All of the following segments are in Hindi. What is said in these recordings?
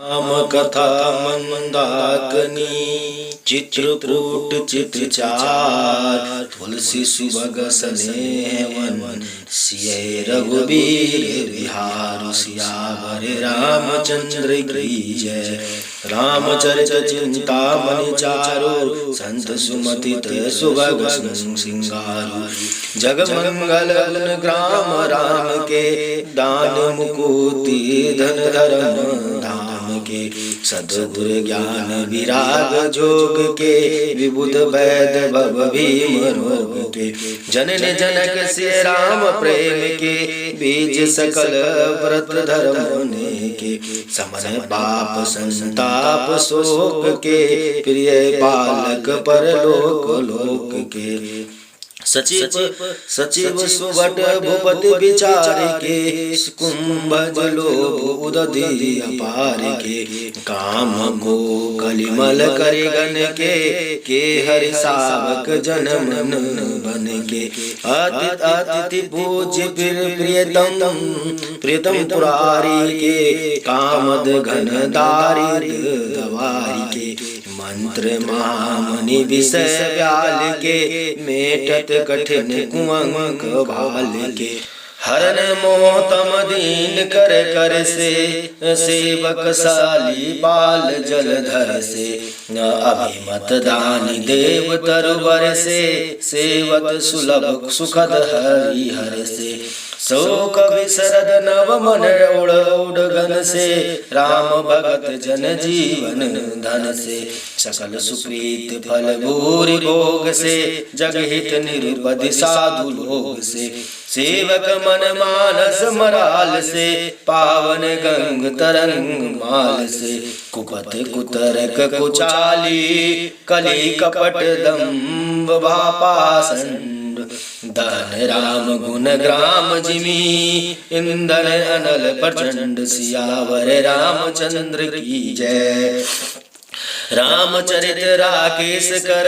राम कथा मंदाकिनी चित्रकूट चित्रचार तुलसी सुभग स्नेहवन सिय रघुबीर बिहार सियावर रामचंद्र की जय। रामचरित चिंतामणि चारु संत सुमतित सुभग सिंगारू जगमंगल गुण ग्राम राम के दान मुकुति धन धर्म धाम के सद्गुर ज्ञान विराग जोग के विबुध वैद भव भीम रोग के जनन जनक से राम प्रेम के बीज सकल व्रत धर्म के समन पाप संताप शोक के प्रिय पालक परलोक लोक के सचिव सुवट भूपति विचार के कुंभज लोभ उदधि अपार के काम को कलिमल करे गण के हरि सावक जन मन बन के अतिथि पूज्य प्रियतम पुरारी के कामद घन दारी दवारी के मंत्र महामणि विषय व्याल के मेटत कठिन कुअंक भाल के हरन मोहतम दीन कर कर से सेवक साली बाल जलधर से अभिमत दानी देव तरुवर से सेवत सुलभ सुखद हरि हर से शोक विसरद नव मन उड़ गन से राम भगत जन जीवन धन से सकल सुप्रीत फल भूरि भोग से जगहित निरुपधि साधु लोग से सेवक मन मानस मराल से पावन गंग तरंग माल से कुपत कुतरक कुचाली कली कपट दम्भ भापासन दान राम गुण ग्राम जिमी इंदन अनल प्रचंड सियावर रामचंद्र की जय। रामचरित राकेश कर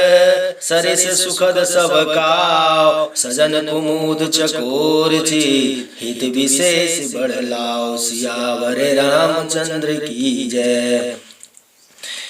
सरिस सुखद सब काव सजन कुमुद चकोर ची हित विशेष बढ़ लाओ सियावर रामचंद्र की जय।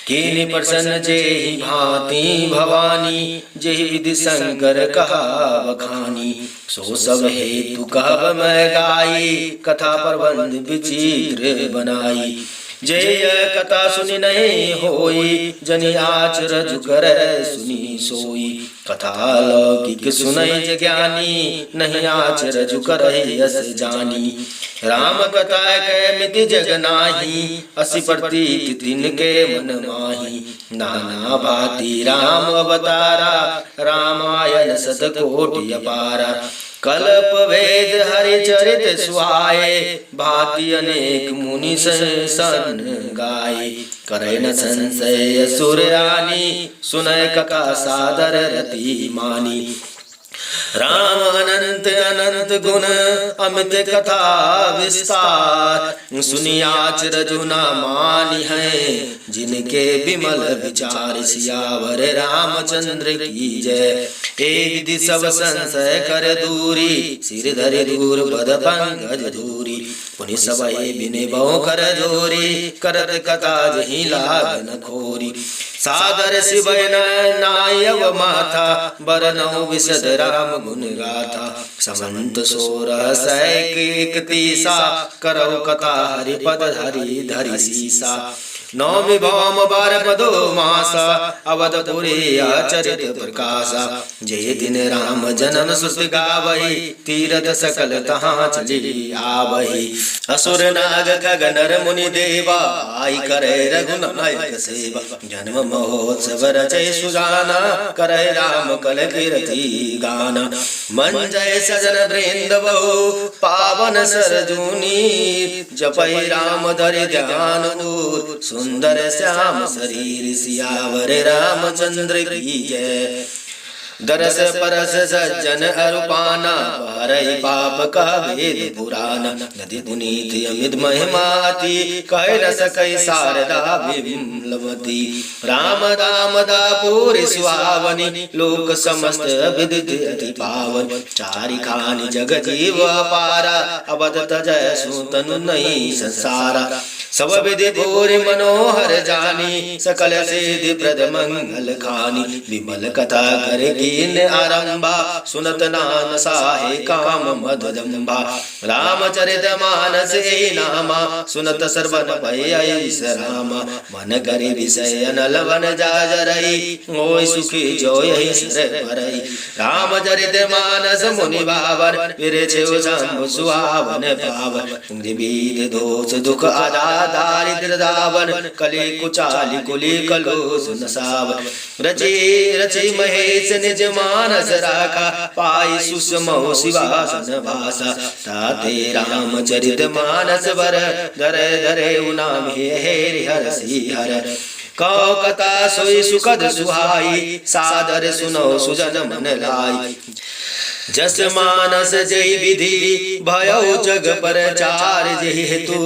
कीनि प्रसन्न जेहि भांति भवानी जेहि विधि शंकर कहा बखानी सो सब हेतु कहब मैं गाई कथा प्रबंध विचित्र बनाई। जय कथा सुनि नहीं होई जनि आचरज कर सुनी सोई कथा लौकिक सुनई ज्ञानी नहीं आचरज करहि यस जानी। राम कथा कै मिति जग नाही असि प्रतीत तिनके मन माही नाना भांति राम अवतारा रामायण शतकोटि अपारा कल्प वेद हरिचरित सुहाए भांति अनेक मुनि सन गाये करे न संशय सुर रानी सुनय कथा सादर रति मानी। राम अनंत अनंत गुण अमित कथा विस्तार सुनियाच रजुना मानी है जिनके विमल विचार सियावर रामचंद्र की जय। एक विधि सब संशय कर दूरी सिर धरि दूर पद पंकज दूरी पुनि सबहि बिने बहु कर जोरी करत कथा जहि लाग न खोरी सादर शिवय नायव माथा बरनौ विशद राम गुण गाथा समंत सोरह सैक तीसा करौ कथा हरिपद हरि धरि सीसा। नौमि भौम बार पदो मासा अवधपुरी आचरित प्रकाशा जय दिन राम जन्म सुत गावही तीरथ सकल तहाँ चली आवही। असुर नाग खग नर मुनि देवा आई करे रघुनायक सेवा जन्म महोत्सव रचय सुजाना करे राम कल कीर्ति गाना। मन जय सजन वृंद बहु पावन सरजूनी जपै राम धरि ध्यान दूर सुंदर श्याम शरीर सियावर रामचंद्र की जय। दरस परस सज्जन अरुपाना हरहि पाप का वेद पुराना नदी पुनीत अमित महिमाति कह न सकै शारदा विमलवती। राम दाम दापुर सुहावनी लोक समस्त विदित अति पावन चारि खानि जग जीव अपारा अवध तजय सुतनु नहीं संसारा। सब विधि भूरि मनोहर जानी, सकल सिद्धि प्रद मंगल खानी। विमल कथा कर कीन आरंभा, सुनत नाम साहे काम मधुदम्बा। रामचरित मानस ए नामा, सुनत सर्वन भय ऐस रामा। मन करि विषय अनल वन जाजरई, होय सुखी जो यही सर भरई। रामचरित मानस मुनि भावन, विरचेउ शंभु सुहावन पावन। विविध दोष दुख आदा दारिद्र दावन, कली कुचाली कुली कलोस नसावन। रचे रचे महेश निज मानस राखा, पाई सुषमौ शिवासन भाषा। ताते रामचरित मानस वर, धरे धरे नाम हेरि हरषि हर। कौ कथा सोई सुखद सुहाई, सादर सुनो सुजन मन लाई। जस मानस जय विधि, भयउ जग पर चार जेहि हेतु।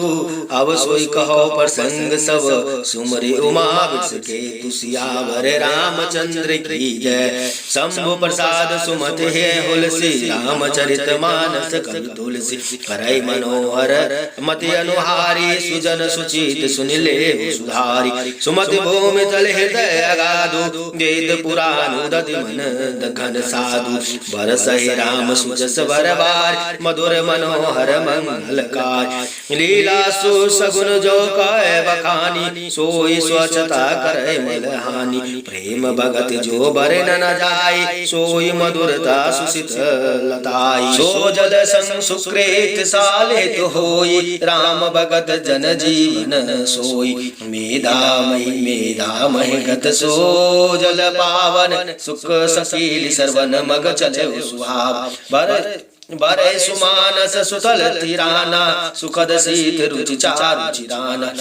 अब सोई कहो प्रसंग सब, सुमरि उमा विष केतु। सियावर रामचंद्र की जय, शंभु प्रसाद सुमति है हुलसी। रामचरित मानस कवि तुलसी, करई मनोहर मति अनुहारी। सुजन सुचित सुनिले सुधारी, सुमति भूमि तल हृदय अगाधु। वेद पुराण उदति मन घन साधु, बरसहि राम सुजस बरबार। मधुर मनोहर मंगलकार, लीला सुसगुन जो कह बखानी। सोई स्वच्छता करे मलहानी, प्रेम भगत जो बरन न जाय। सोई मधुरता सुसित लताई, सो जल संग सुकृत सालित होई। राम भगत जन जीवन सोई, मेधा महि गत सो जल पावन। सुख सकील सर्वन मग चले सुहाव। बरे सुमानस सुतल तिराना, सुखद शीत रुचि चारु चिराना।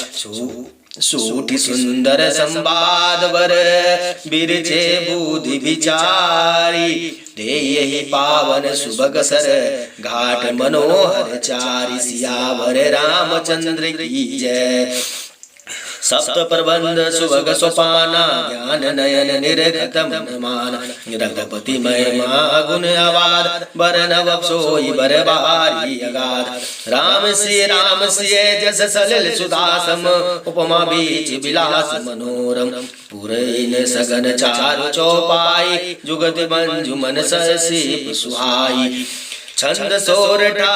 सूठी सुंदर संवाद वर, बिरचे बुद्धि विचारी। यही पावन सुभग सर, घाट मनोहर चारि। सियावर रामचंद्र की जय, सप्त प्रबंध सुभग सोपाना। ज्ञान नयन निर्गत मन माना, रघुपति महिमा गुण अवाद। बर नव सोई बर बारी अगाध। राम सिय जस सलिल सुदासम, उपमा बीच विलास मनोरम। पुरैन सगन चारु चौपाई, जुगत मंजु मन ससीप सुहाई। छंद सोरठा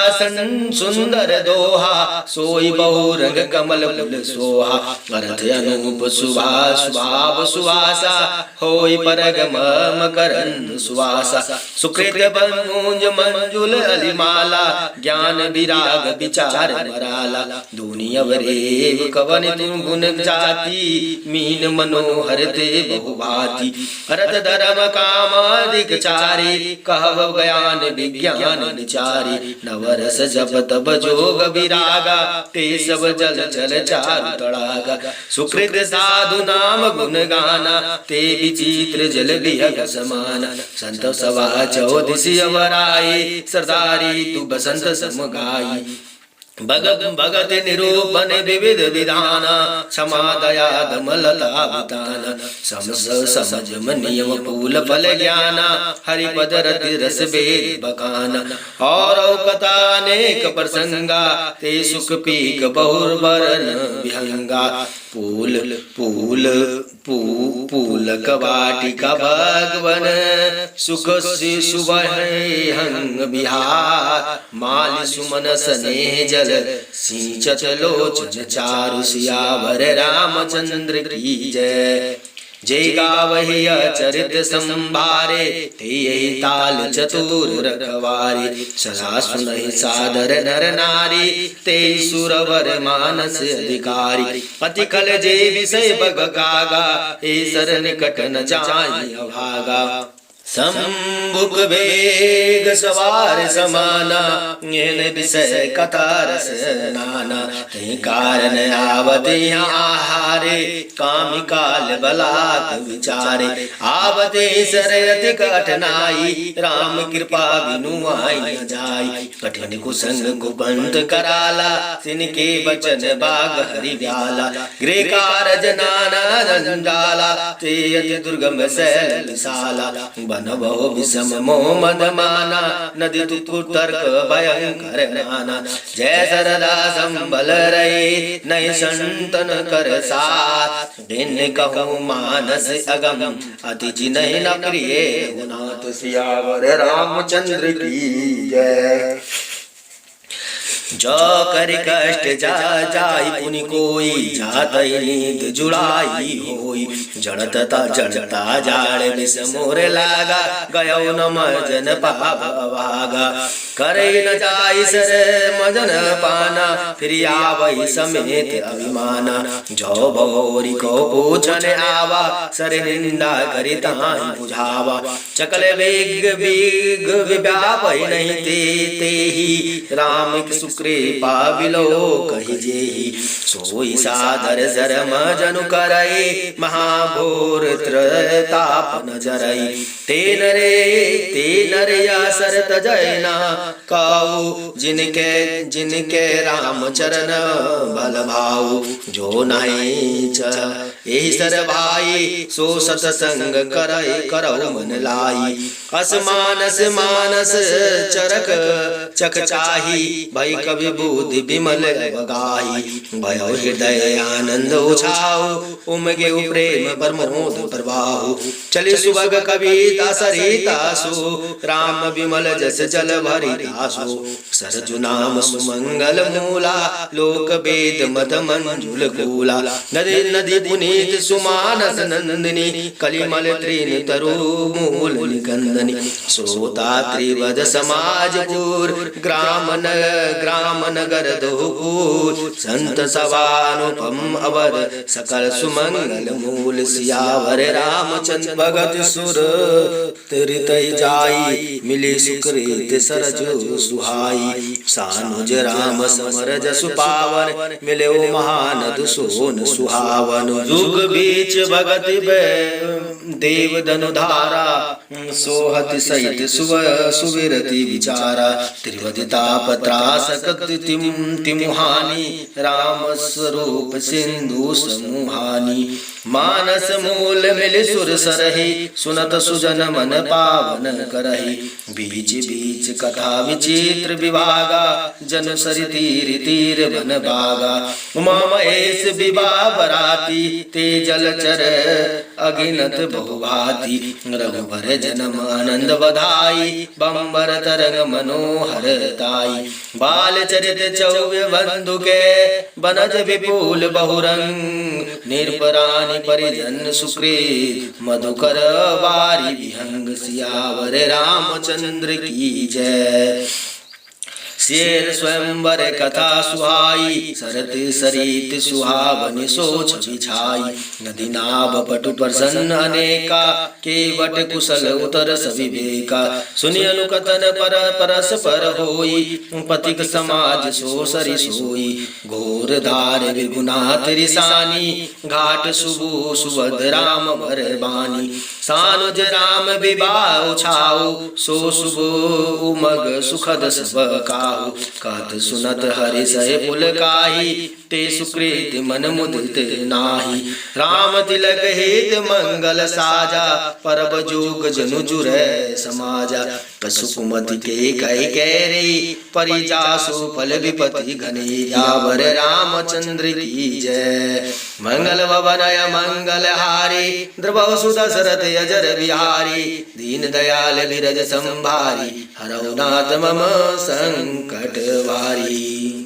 सुंदर दोहा, सोई बहुरंग कमल फूल सोहा। अर्थ अनूप सुभाव सुवासा, होई परग मकरंद सुवासा। सुकृत बंगुंज मंजुल अलिमाला, ज्ञान विराग विचार मराला। दूनी अवरेव कवन तुम गुण जाति, मीन मनोहर ते बहुभाति। अर्थ धर्म कामादिक चारि, कहव ज्ञान विज्ञान विचारी। नवरस जप तब जोग विरागा, ते सब जल चल चारु तड़ागा। सुकृत साधु नाम गुण गाना, ते विचित्र जल विहग समाना। संत सभा चौदिसी अवराई, सरदारी तू बसंत सम गाई। भगत निरूपण विविध विधाना, क्षमा दया दमलता विधाना। समझ नियम पूल फल ज्ञाना, हरिपद रति रस वेद बखाना। और कथा अनेक प्रसंगा, ते सुख पीक बहुर बरन विहंगा। पूल कवाटिका भगवन, सुख सुबह हंग बिहार। माल सुमन स्नेह जल, सिंचत लोचन चारु। सियावर रामचंद्र की जय, जय गावहि चरित संभारे। ते यही ताल चतुर रखवारे, सदा सुनहि सादर नर नारी। ते सुरवर मानस अधिकारी, अति कल जे विषय बग गागा। ए सर निकट न जाई अभागा। संभुक वेग सवार समाना, येन विषय कथा रस नाना। तहि कारण आवत आहारे, कामी काल बलात् विचारे। आवते सरयति कठिनाई, राम कृपा बिनु आई न जाई। कठिन कुसंग कुपंथ कराला, तिनके बचन बाग हरि व्याला। गृह कारज नाना जंजाला, ते अति दुर्गम सैल विशाला। दानवो विषम मोह मद माना, नदी तुकु तर्क भयंकर नाना। जय सरदा संबल रहे, नहीं संतन कर साथ, दिन कहूँ मानस अगम, अति जिन्ह न प्रिय रघुनाथ। सियावर रामचंद्र की जय। जो कर कष्ट जा जाई पुनि कोई, जातई नींद जुड़ाई होई। जड़ता जड़ता जाड़ विष मोर लागा, गयो न मजन पाप भागा। करे न जाई सर मजन पाना, फिर आवई समेत अभिमाना। जो भोरी को पूछन आवा, सर निंदा करी ताहि बुझावा। चकल वेग वेग व्यापई नहीं ते ही, राम कृपा बिलो कहि जेहि। सोई सादर जरम जनु करई, महाघोर त्रताप न जरई। ते नरे या सरत जयना, काऊ जिनके राम चरण बल भाऊ। जो नहीं एहि सर भाई, सो सतसंग करई करौ मन लाई। अस मानस मानस चरक चख चाही, भई कवि बुद्धि विमल गाही। भयो हृदय आनंद उछाऊ, उमगे प्रेम प्रमोद प्रवाहु। चली सुभग कविता सरिता सो, राम विमल जस जल भरि दासो। सरजु नाम सुमंगल मूला, लोक वेद मद मंजुल कूला। नदी नदी पुनीत सुमानस नंदिनी, कलिमल तृण तरु मूल निकंदनी। श्रोता त्रिवद समाजपुर, ग्राम नगर दोपुर। संत सवानुपम अवध, सकल सुमंगल मूल। सियावर रामचंद्र भगत सुर तरितै जाई, मिली सुकृत सरजु सुहाई। सानुज राम समर जसु पावन, मिले महानद सोन सुहावन। जुग बीच भगत देव धनुधारा, सोहत सहित सुविरति विचारा। त्रिवदिताप त्रासक तिमुहानी, राम स्वरूप सिंधु समूहानी। मानस मूल मिल सुर सरहि, सुनत सुजन मन पावन करहि। बीच बीच कथा विचित्र विभागा, जन सरि तीर तीर बन बागा। उमा महेश विवाह बराती, ते जलचर अगिनत बहुभाति। रघुवर जन्म आनंद बधाई, बंबर तरंग मनोहर ताई। बाल चरित चौव्य बंधु के, बनज विपुल बहुरंग। निरपरानी परिजन सुकृत, मधुकर वारी विहंग। सियावर रामचंद्र की जय। शेर स्वयंवर कथा सुहाई, सरत सरित सुहावनि सोच बिछाई। नदी नाभ पटु प्रसन्न अनेका, केवट कुशल उतर सविवेका। सुनि अनुकथन परस पर होई, पथिक समाज सो सरि सोई। घोर धार विगुनाथ रिसानी, घाट सुबु सुवध राम वर बानी। सानुज राम विवाह उछाऊ, सो शुभ उमग सुखद सब काहू। कथ सुनत हरि सहे पुल काही, ते सुकृत मन मुदित नाही। राम तिलक हित मंगल साजा, परब जोग जनु जुरै समाजा। पशु कुमति के कई कैरी, परिजासु फल विपति घने। यावर रामचंद्र की जय। मंगल भवनय मंगल हारी, द्रवहु सुदशरथ अजर बिहारी। दीन दयाल विरज संभारी, हरौ नाथ मम संकट वारी।